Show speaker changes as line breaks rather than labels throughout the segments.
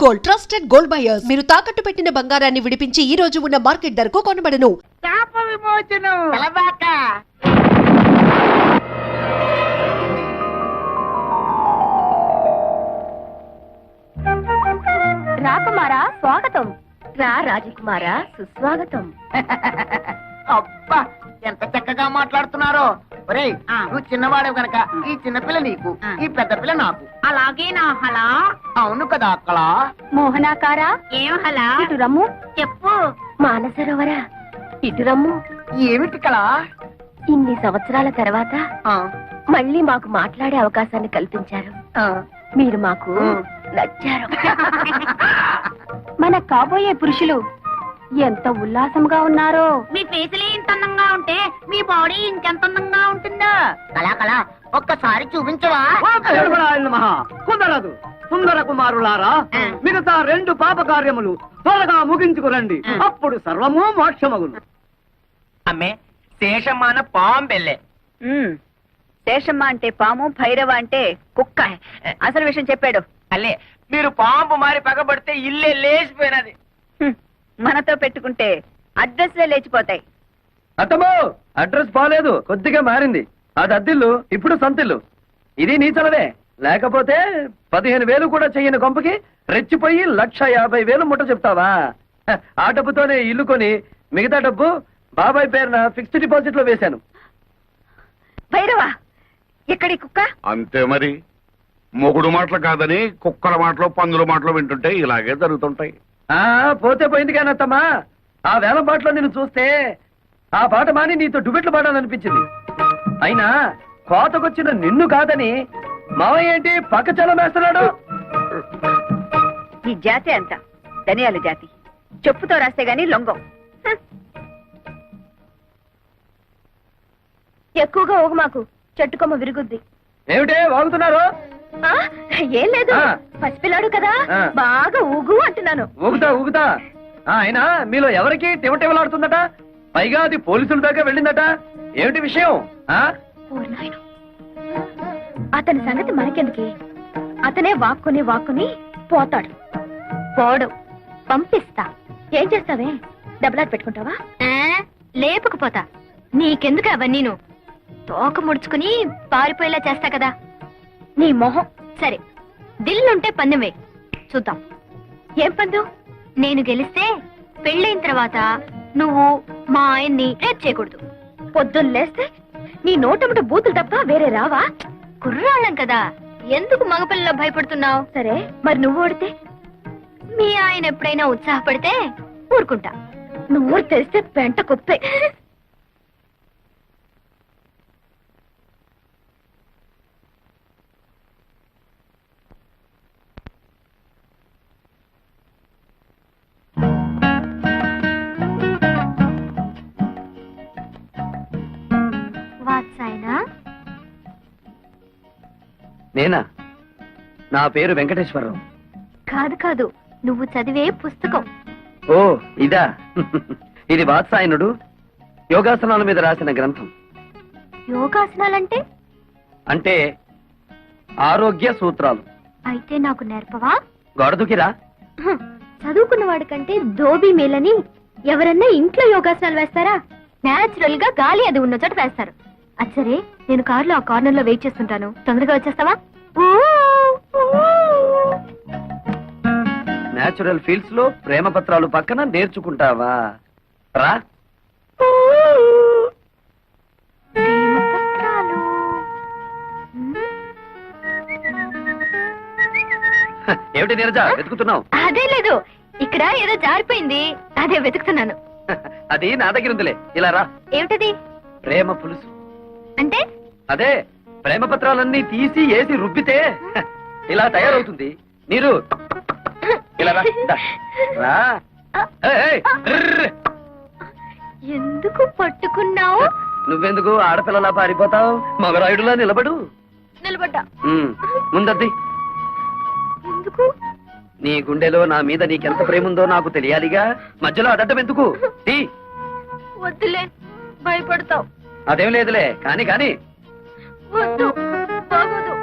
Gold, trusted gold buyers. మీరు తాకట్టు పెట్టిన బంగారాన్ని విడిపించి ఈ రోజు ఉన్న మార్కెట్ ధరకు కొనబడను.
శాప విమోచనం తలబాక.
రాకుమారా స్వాగతం. రా రాజకుమారా సుస్వాగతం.
అబ్బా ఎంత చక్కగా మాట్లాడుతున్నారో. ఒరేయ్ నువ్వు చిన్నవాడే గనక ఈ చిన్నపిల్ల నీకు, ఈ పెద్ద పిల్ల నాకు.
అలాగే నా హలా.
అవును కదా అక్కడ.
మోహనాకారా
ఏం హలా?
ఇటు రమ్ము.
చెప్పు.
మానసరోవరా ఇటు రమ్ము.
ఏమిటి కళ?
ఇన్ని సంవత్సరాల తర్వాత మళ్ళీ మాకు మాట్లాడే అవకాశాన్ని కల్పించారు. మీరు మాకు నచ్చారు. మన కాబోయే పురుషులు ఎంత ఉల్లాసంగా ఉన్నారో.
మీ ఫేసులే ఇంత అందంగా ఉంటే మీ బాడీ ఇంకెంత అందంగా ఉంటుందో. కళా కళా ఒక్కసారి చూపించవా?
కుదరదు. సుందర కుమారులారా, మిగతా 2 పాప కార్యములు త్వరగా ముగించుకురండి. అప్పుడు సర్వము మోక్షమగును.
అమ్మే శేషమ్మాన పాంబెల్లే.
శేషమ్మ అంటే పాము, భైరవ అంటే కుక్క. అసలు విషయం చెప్పాడు.
అల్లే మీరు పాంపు మారి పగబడితే ఇల్లే లేచిపోయినది.
మనతో పెట్టుకుంటే అడ్రస్లే లేచిపోతాయి.
అత్తమ్మో, అడ్రస్ బాలేదు, కొద్దిగా మారింది. అది అద్దిల్లు, ఇప్పుడు సంతిల్లు. ఇది నీ చలవే. లేకపోతే 15,000 కూడా చెయ్యని కొంపకి రెచ్చిపోయి 1,50,000 ముట్ట చెప్తావా? ఆ డబ్బుతోనే ఇల్లు కొని మిగతా డబ్బు బాబాయ్ పేరున ఫిక్స్డ్ డిపాజిట్ లో వేశాను.
భైరవ ఎక్కడి కుక్క?
అంతే మరి. మొగుడు మాటలు కాదని కుక్కల మాటలు పందుల మాటలు వింటుంటే ఇలాగే జరుగుతుంటాయి.
పోతే పోయింది కానీ అత్తమ్మా, ఆ వేల పాటలో నిన్ను చూస్తే ఆ పాట మాని నీతో డుబెట్లు పాడాలనిపించింది. అయినా కోతకొచ్చిన నిన్ను కాదని మావయ్య ఏంటి పక్క చలం వేస్తున్నాడు?
ఈ జాతి అంత ధనియాల జాతి. చెప్పుతో రాస్తే గాని లొంగం. ఎక్కువగా ఊగు మాకు, చెట్టుకొమ్మ విరుగుద్ది.
ఏమిటే వాగుతున్నారు?
ఏం లేదు,
ఆ.
పసిపిల్లాడు కదా, బాగా ఊగు అంటున్నాను.
ఊగుతా ఊగుతా. అయినా మీలో ఎవరికి టివటివలాడుతుందట? పైగా అది పోలీసుల దాకా వెళ్ళిందట. ఏమిటి విషయం?
అతని సంగతి మనకెందుకే? అతనే వాక్కుని పోతాడు. పోడు, పంపిస్తా. ఏం చేస్తావే? డబ్బులాట పెట్టుకుంటావా? లేపుకుపోతా. నీకెందుకు అవన్నీను? తోక ముడుచుకుని పారిపోయేలా చేస్తా కదా. నీ మొహం. సరే, దిల్లుంటే పందెమే చూద్దాం. ఏం పందెం? నేను గెలిస్తే పెళ్ళైన తర్వాత నువ్వు మా ఆయన్ని రేప్ చేయకూడదు. పొద్దున్న లేస్తే నీ నోటముట బూతులు తప్ప వేరే రావా? కుర్రాళ్ళం కదా, ఎందుకు మగపిల్లలో భయపడుతున్నావు? సరే, మరి నువ్వు ఓడితే? మీ ఆయన ఎప్పుడైనా ఉత్సాహపడితే ఊరుకుంటా. నువ్వు తెలిస్తే పెంట కుప్పే.
నేనా? నా పేరు వెంకటేశ్వరరావు.
కాదు కాదు, నువ్వు చదివే పుస్తకం.
ఓ ఇదా? ఇది వాత్సాయనుడు యోగాసనాల మీద రాసిన గ్రంథం.
యోగాసనాలంటే?
అంటే ఆరోగ్య సూత్రాలు.
అయితే నాకు నేర్పవా?
గొడదుకిరా.
చదువుకున్న వాడికంటే దోబీ మేలని ఎవరన్నా ఇంట్లో యోగాసనాలు వేస్తారా? నేచురల్ గా గాలి అది ఉన్న చోట వేస్తారు. అచ్చరే, నేను కారులో ఆ కార్నర్ లో వెయిట్ చేస్తుంటాను. తొందరగా వచ్చేస్తావా?
నేచురల్ ఫీల్డ్స్ లో ప్రేమ పత్రాలు పక్కన నేర్చుకుంటావా? రా. ఏమిటి నీరజ వెతుకుతున్నావు?
అదే లేదు, ఇక్కడ ఏదో జారిపోయింది, అదే వెతుకుతున్నాను.
అది నా దగ్గర ఉందిలే. ఇలా రా.
ఏమిటది?
ప్రేమ పులుసు.
అంటే? అదే,
ప్రేమ పత్రాలన్నీ తీసి ఏసి రుబ్బితే ఇలా తయారవుతుంది. నీరు ఇలా రా. రా.
ఎందుకు పట్టుకున్నావు?
నువ్వెందుకు ఆడపిల్లలా పారిపోతావు? మగరాయుడులా నిలబడు.
నిలబడ్డా.
ముందద్ది.
ఎందుకు?
నీ గుండెలో నా మీద నీకెంత ప్రేమ ఉందో నాకు తెలియాలిగా. మధ్యలో అడ్డం ఎందుకు?
వద్దులే, భయపడతావు.
అదేం లేదులే, కాని కాని.
వద్దు, బాగోదు.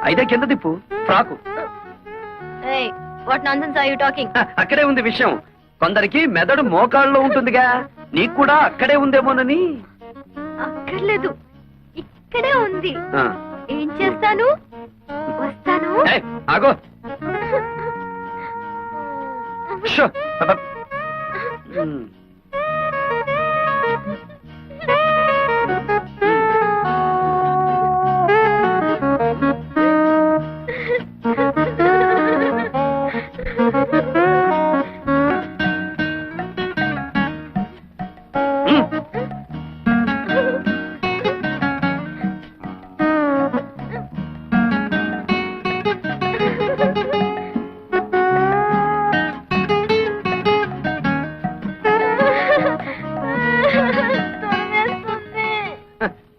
అయితే కింద తిప్పు. Frock.
What nonsense are you talking?
అక్కడే ఉంది విషయం. కొందరికి మెదడు మోకాళ్ళలో ఉంటుందిగా, నీకు కూడా అక్కడే ఉందేమోనని.
అక్కర్లేదు, ఇక్కడే ఉంది.
ఆ.
ఏం చేస్తాను? వస్తాను.
ఏయ్, ఆగో. షో. అబ్బ. ఉమ్.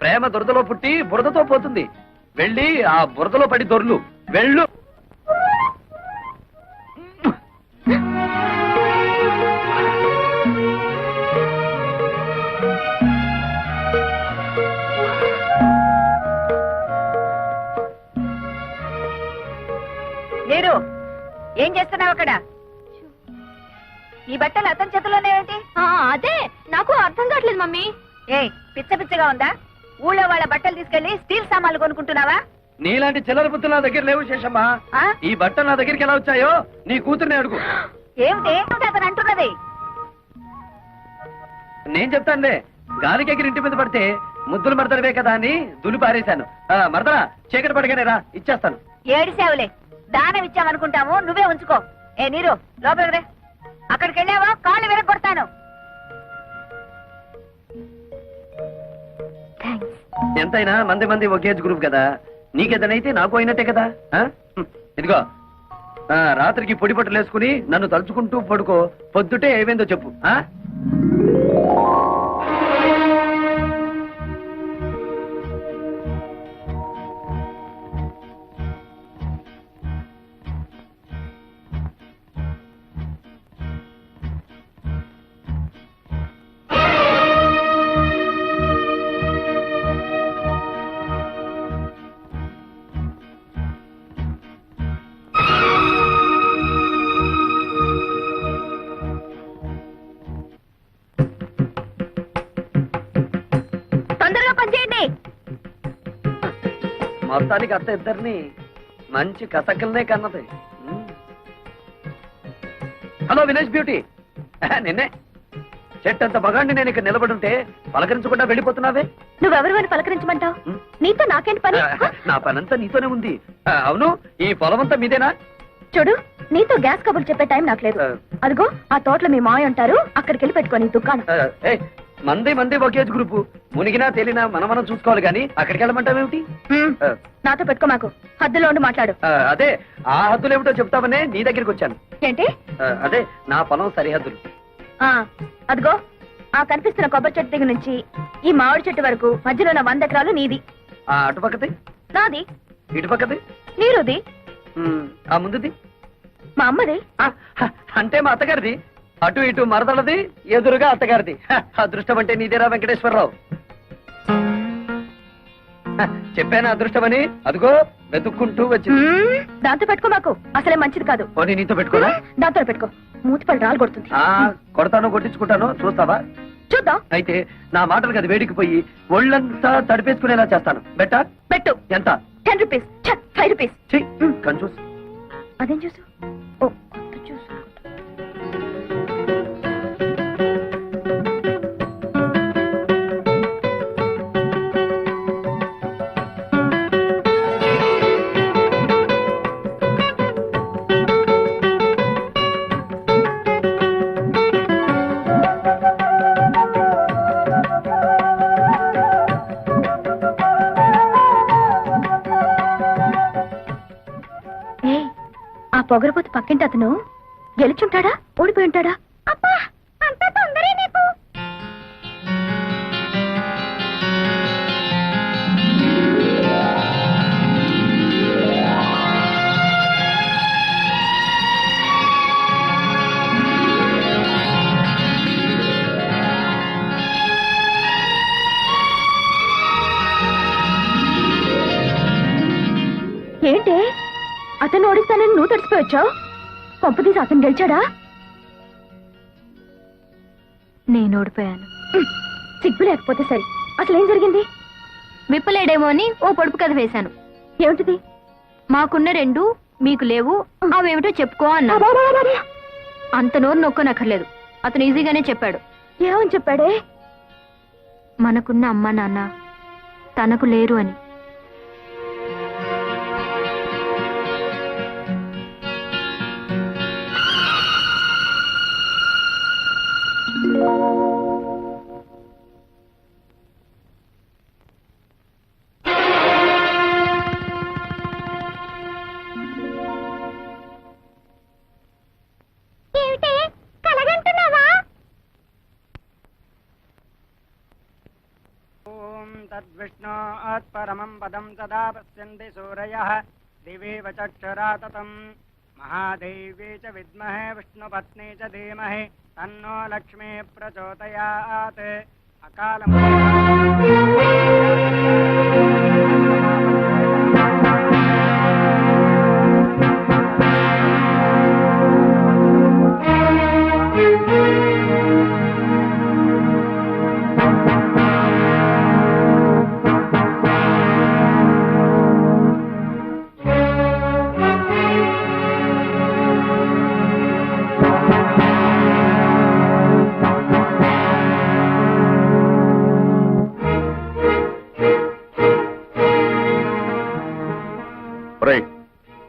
ప్రేమ దురదలో పుట్టి బురదతో పోతుంది. వెళ్ళి ఆ బురదలో పడి దొర్లు. వెళ్ళు.
మీరు ఏం చేస్తున్నావు అక్కడ? ఈ బట్టలు అతని చేతిలోనే ఏంటి? అదే నాకు అర్థం కావట్లేదు మమ్మీ. ఏ పిచ్చ పిచ్చగా ఉందా? ఊళ్ళో వాళ్ళ బట్టలు తీసుకెళ్లి స్టీల్ సామాన్లు కొనుక్కుంటున్నావా?
నీలాంటి చిల్లర బుద్ధులు నా దగ్గర లేవు శేషమ్మా.
ఆ?
ఈ బట్టలు నా దగ్గరికి ఎలా వచ్చాయో నీ కూతుర్ని అడుగు.
ఏమిటి అతను అంటున్నది?
నేను చెప్తానులే. గాలికి ఎగిరి ఇంటి మీద పడితే ముద్దులు మరదడవే కదా అని దులు పారేశాను. మరదరా చీకటి పడగానే రా, ఇచ్చేస్తాను.
ఏడిసావులే, దానం ఇచ్చామనుకుంటాము, నువ్వే ఉంచుకో. ఏ నీరు లోపలికి రే. అక్కడికి వెళ్ళావా కాళ్ళు విరగొడతాను.
ఎంతైనా మంది మంది ఒకే గ్రూప్ కదా. నీకేదనైతే నాకు అయినట్టే కదా. ఇదిగో రాత్రికి పొడి పట్టులు వేసుకుని నన్ను తలుచుకుంటూ పడుకో. పొద్దుటే ఏమైందో చెప్పు.
తొందరగా పనిచేయండి.
మొత్తానికి అత్త ఇద్దరిని మంచి కసకల్నే కన్నది. Hello Vinesh beauty. నిన్నే చెట్టంత మగాండి నేను ఇక్కడ నిలబడుంటే పలకరించకుండా వెళ్ళిపోతున్నావే.
నువ్వెవరు అని పలకరించమంటావు? నీతో నాకేంటి పని?
నా పనంతా నీతోనే ఉంది. అవును, ఈ పొలం అంతా మీదేనా?
చూడు, నీతో గ్యాస్ కబుర్లు చెప్పే టైం నాకు లేదు. అదిగో ఆ తోటలో మీ మాయ ఉంటారు, అక్కడికి వెళ్ళి పెట్టుకోని దుకాణం.
మంది ఒకే గ్రూపు. మునిగినా తేలినా మనం చూసుకోవాలి గాని అక్కడికి వెళ్ళమంటావేమిటి?
నాతో పెట్టుకో, మాకు హద్దులో ఉండి మాట్లాడు.
అదే ఆ హద్దులేమిటో చెప్తామనే నీ దగ్గరికి వచ్చాను.
ఏంటి?
అదే నా పొలం సరిహద్దులు.
అదిగో ఆ కనిపిస్తున్న కొబ్బరి చెట్టు దగ్గర నుంచి ఈ మామిడి చెట్టు వరకు మధ్యలో ఉన్న 100 ఎకరాలు నీది.
అటుపక్కది
నాది.
ఇటుపక్కది
నీరుది.
ఆ ముందుది
మా అమ్మది.
అంటే మా అత్తగారిది. అటు ఇటు మరదలది, ఎదురుగా అత్తగారిది. అదృష్టం అంటే నీదేరా వెంకటేశ్వరరావు. చెప్పాను అదృష్టమని. అదిగో వెతుక్కుంటూ వచ్చింది.
దాంతో పెట్టుకో, మాకు అసలే మంచిది కాదు.
పోనీ నీతో పెట్టుకోనా?
దాంతో పెట్టుకో, మూతిపళ్ళు రాలు కొడుతుంది.
కొడతాను, కొట్టించుకుంటాను, చూస్తావా?
చూద్దాం.
అయితే నా మాటలు కదా వేడికిపోయి ఒళ్ళంతా తడిపేసుకునేలా చేస్తాను. బెట్టా?
పెట్టు.
ఎంత?
10 రూపీస్. 5 రూపీస్.
కన్ఫ్యూజ్.
అదేం చూసు? ఓ కొత్త చూసు. పొగరపోతు పక్కింటి అతను గెలుచుంటాడా, ఓడిపోయి ఉంటాడా? అబ్బా, అంత తొందరే నీకు. ఏంటి అతను ఓడిస్తానని నువ్వు తడిసిపోయి వచ్చావు? పంపదీసి అతను గెలిచాడా? నేను ఓడిపోయాను. సిగ్గు లేకపోతే సరే, అసలు ఏం జరిగింది? విప్పలేడేమో అని ఓ పొడుపు కథ వేశాను. ఏమిటిది? మాకున్న 2 మీకు లేవు, అవేమిటో చెప్పుకో అన్నా. అంత నోరు నొక్కనక్కర్లేదు, అతను ఈజీగానే చెప్పాడు. ఏమని చెప్పాడే? మనకున్న అమ్మా నాన్న తనకు లేరు అని.
तद्विष्णोत् परमं पदं सदा पश्यन्ति सूरयः दिवेव चक्षुरा ततं महादेवी च विद्महे विष्णुपत्नी च धीमहि तन्नो लक्ष्मी प्रचोदयात्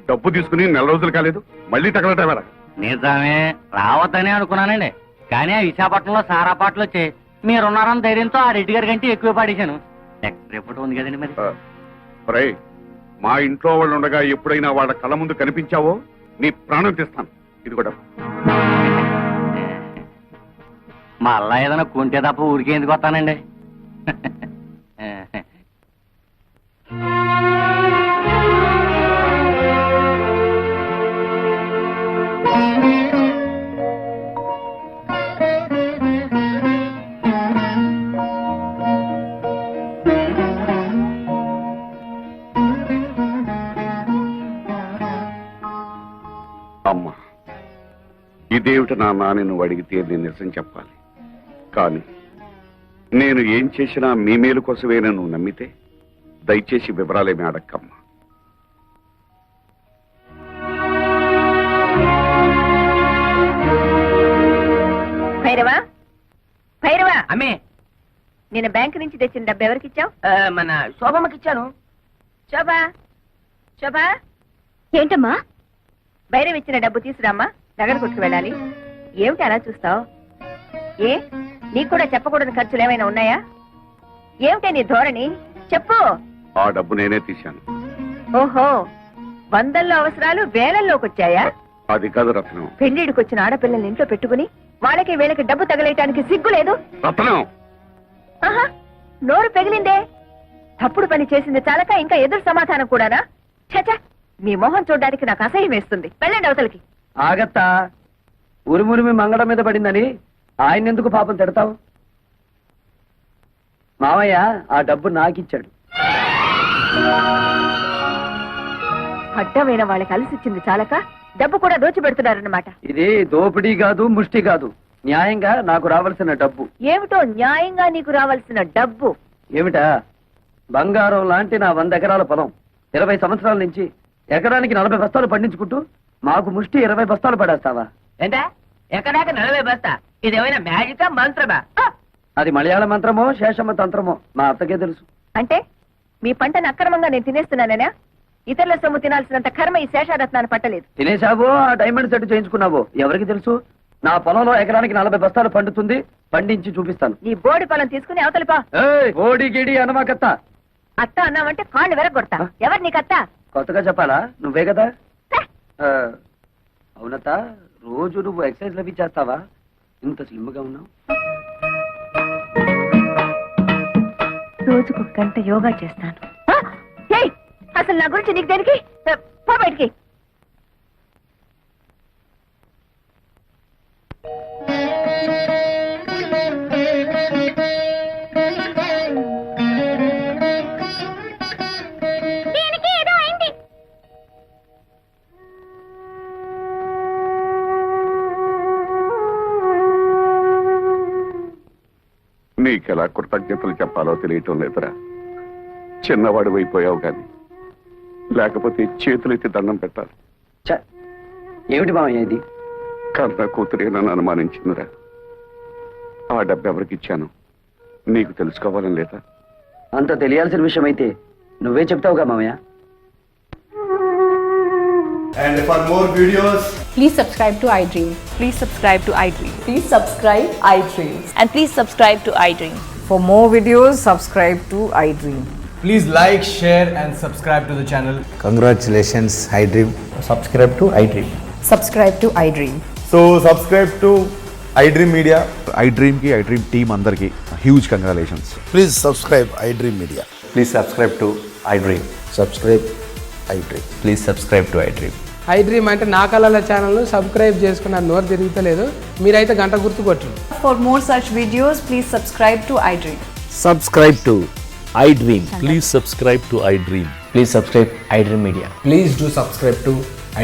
డబ్బు తీసుకుని 4 రోజులు కాలేదు, మళ్ళీ తగలటవరా?
నిజమే, రావద్దనే అనుకున్నానండి. కానీ ఆ విశాఖపట్నంలో సారా పాటలు వచ్చి మీరున్నారని ధైర్యంతో ఆ రెడ్డి గారి కంటే ఎక్కువ పాడేశాను. నెక్స్ట్ రిపోర్ట్ ఉంది కదండి మరి.
మా ఇంట్లో వాళ్ళు ఉండగా ఎప్పుడైనా వాళ్ళ కళ్ళ ముందు కనిపించావో నీ ప్రాణం తీస్తాను. ఇది కూడా
మళ్ళా ఏదైనా కొంటే తప్ప ఊరికే ఎందుకు వస్తానండి?
అమ్మా, ఇదేమిటి నాన్న నువ్వు అడిగితే నేను నిజం చెప్పాలి. కానీ నేను ఏం చేసినా మీ మేలు కోసమేనా నువ్వు నమ్మితే దయచేసి వివరాలేమి అడక్కమ్మా.
భైరవా, భైరవా,
అమ్మే,
నేను బ్యాంక్ నుంచి తెచ్చిన డబ్బు ఎవరికి ఇచ్చావు?
మన శోభమ్మకి ఇచ్చాను.
శోభా, శోభా,
ఏంటమ్మా?
భైరవ్ ఇచ్చిన డబ్బు తీసురామ్మా, నగర కొట్టుకు వెళ్ళాలి. ఏమిటి అలా చూస్తావు? ఏ, నీకు కూడా చెప్పకూడని ఖర్చులు ఏమైనా ఉన్నాయా? ఏమిటే నీ ధోరణి? చెప్పు.
ఆ డబ్బు నేనే తీశాను.
ఓహో, వందల్లో అవసరాలు వేలల్లోకి వచ్చాయా?
అది కాదు రత్నం.
పెళ్లిడికి వచ్చిన ఆడపిల్లల్ని ఇంట్లో పెట్టుకుని వాళ్ళకి వీళ్ళకి డబ్బు తగలేయటానికి సిగ్గు లేదు?
రత్నం,
ఆహా, నోరు పెగిలిందే. తప్పుడు పని చేసింది చాలక ఇంకా ఎదురు సమాధానం కూడానా? చచ, మీ మొహం చూడడానికి నాకు అసహ్యం వేస్తుంది. వెళ్ళండి అవతలకి.
ఆగత్తా, ఉరుమురిమి మంగళం మీద పడిందని ఆయన ఎందుకు పాపం తిడతావు? మావయ్య ఆ డబ్బు నాకిచ్చాడు.
అడ్డమైన వాళ్ళకి అలసిచ్చింది చాలక డబ్బు కూడా దోచిపెడుతున్నారన్నమాట.
ఇది దోపిడీ కాదు, ముష్టి కాదు, న్యాయంగా నాకు రావాల్సిన డబ్బు.
ఏమిటో న్యాయంగా నీకు రావాల్సిన డబ్బు?
ఏమిటా? బంగారం లాంటి నా 100 ఎకరాల పొలం 20 సంవత్సరాల నుంచి ఎకరానికి 40 బస్తాలు పండించుకుంటూ మాకు ముష్టి 20 బస్తాలు పడేస్తావా?
ఏంటా ఎక్కడాక 40 బస్తా? ఇదేమైనా మ్యాజికా మంత్రమా?
అది మలయాళ మంత్రమో శేషమ్మ తంత్రమో మా అత్తకే తెలుసు.
అంటే మీ పంటను అక్రమంగా నేను తినేస్తున్నానేనా? ఇతరుల సొమ్ము తినాల్సినంత కర్మ ఈ శేషారత్నాన్ని పట్టలేదు.
తినేశావో ఆ డైమండ్ సెట్ చేయించుకున్నావో ఎవరికి తెలుసు? నా పొలంలో ఎకరానికి 40 బస్తాలు పండుతుంది, పండించి చూపిస్తాను.
నీ బోడి పొలం తీసుకుని అవతలిపా.
ఓడి గిడి అనమాకత్త.
అత్త అన్నావంటే కాళ్ళు వెరగొడతా. ఎవరు నీకత్త?
కొత్తగా చెప్పాలా? నువ్వే కదా. అవునత్త, రోజు నువ్వు ఎక్సర్సైజ్ లవి చేస్తావా? ఇంత స్లిమ్ గా ఉన్నావు.
రోజుకు 1 గంట యోగా చేస్తాను. అసలు నా గురించి నీకు దేనికి? పో బయటికి.
నీకెలా కృతజ్ఞతలు చెప్పాలో తెలియటం లేదురా. చిన్నవాడు అయిపోయావు కానీ లేకపోతే చేతులెత్తి దండం పెట్టాలి.
ఛ, ఏమిటి మామయ్య ఇది?
కన్న కూతురే నన్ను అనుమానించిందిరా. ఆ డబ్బు ఎవరికి ఇచ్చాను నీకు తెలుసుకోవాలని లేదా?
అంత తెలియాల్సిన విషయం అయితే నువ్వే చెప్తావుగా మామయ్య.
And for more videos,
Please subscribe to iDream.
Please subscribe to iDream.
Please subscribe iDream.
And please subscribe to iDream.
For more videos, subscribe to iDream.
please like, share, and subscribe to the channel.
Congratulations, iDream. Subscribe to iDream.
Subscribe to iDream.
So, subscribe to iDream Media.
iDream ki iDream team andarki huge congratulations.
Please subscribe iDream Media.
Please subscribe to iDream.
Subscribe iDream.
Please subscribe to iDream.
iDream అంటే నా కళల channel subscribe చేసుకున్న నోరు తిరుగుతలేదు. మీరైతే గంట గుర్తు కొట్టండి.
For more such videos, please subscribe to iDream.
Subscribe to iDream.
Please subscribe to iDream.
Please subscribe iDream Media.
Please do subscribe to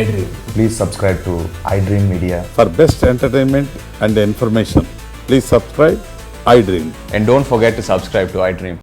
iDream.
Please subscribe to iDream Media.
For best entertainment and information, please subscribe iDream.
And don't forget to subscribe to iDream.